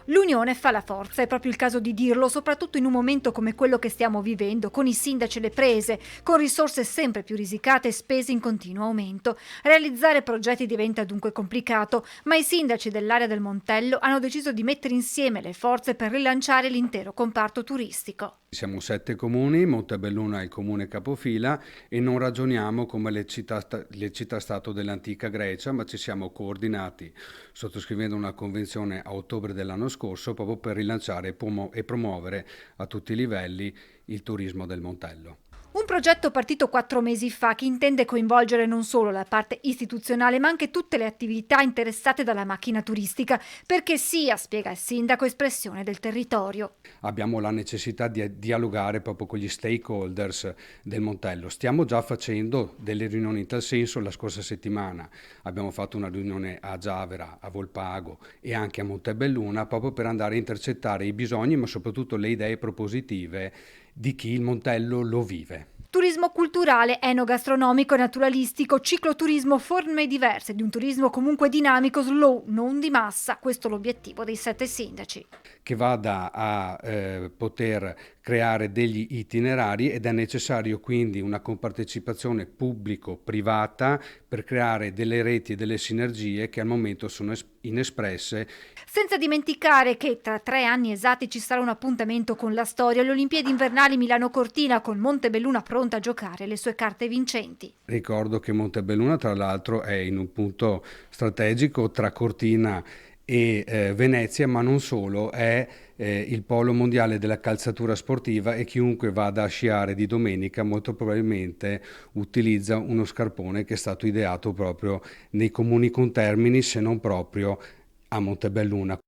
L'unione fa la forza, è proprio il caso di dirlo, soprattutto in un momento come quello che stiamo vivendo, con i sindaci alle prese, con risorse sempre più risicate e spese in continuo aumento. Realizzare progetti diventa dunque complicato, ma i sindaci dell'area del Montello hanno deciso di mettere insieme le forze per rilanciare l'intero comparto turistico. Siamo 7 comuni, Montebelluna è il comune capofila e non ragioniamo come le città-stato dell'antica Grecia, ma ci siamo coordinati sottoscrivendo una convenzione a ottobre dell'anno scorso proprio per rilanciare e promuovere a tutti i livelli il turismo del Montello. Un progetto partito 4 mesi fa che intende coinvolgere non solo la parte istituzionale ma anche tutte le attività interessate dalla macchina turistica perché sia, spiega il sindaco, espressione del territorio. Abbiamo la necessità di dialogare proprio con gli stakeholders del Montello. Stiamo già facendo delle riunioni in tal senso la scorsa settimana. Abbiamo fatto una riunione a Giavera, a Volpago e anche a Montebelluna proprio per andare a intercettare i bisogni ma soprattutto le idee propositive di chi il Montello lo vive. Turismo culturale, enogastronomico e naturalistico, cicloturismo, forme diverse di un turismo comunque dinamico, slow, non di massa. Questo è l'obiettivo dei 7 sindaci. Che vada a poter creare degli itinerari ed è necessario quindi una compartecipazione pubblico-privata per creare delle reti e delle sinergie che al momento sono inespresse. Senza dimenticare che tra 3 anni esatti ci sarà un appuntamento con la storia, le Olimpiadi invernali Milano-Cortina con Montebelluna pronta a giocare le sue carte vincenti. Ricordo che Montebelluna tra l'altro è in un punto strategico tra Cortina e Venezia, ma non solo, è il polo mondiale della calzatura sportiva e chiunque vada a sciare di domenica molto probabilmente utilizza uno scarpone che è stato ideato proprio nei comuni contermini, se non proprio a Montebelluna.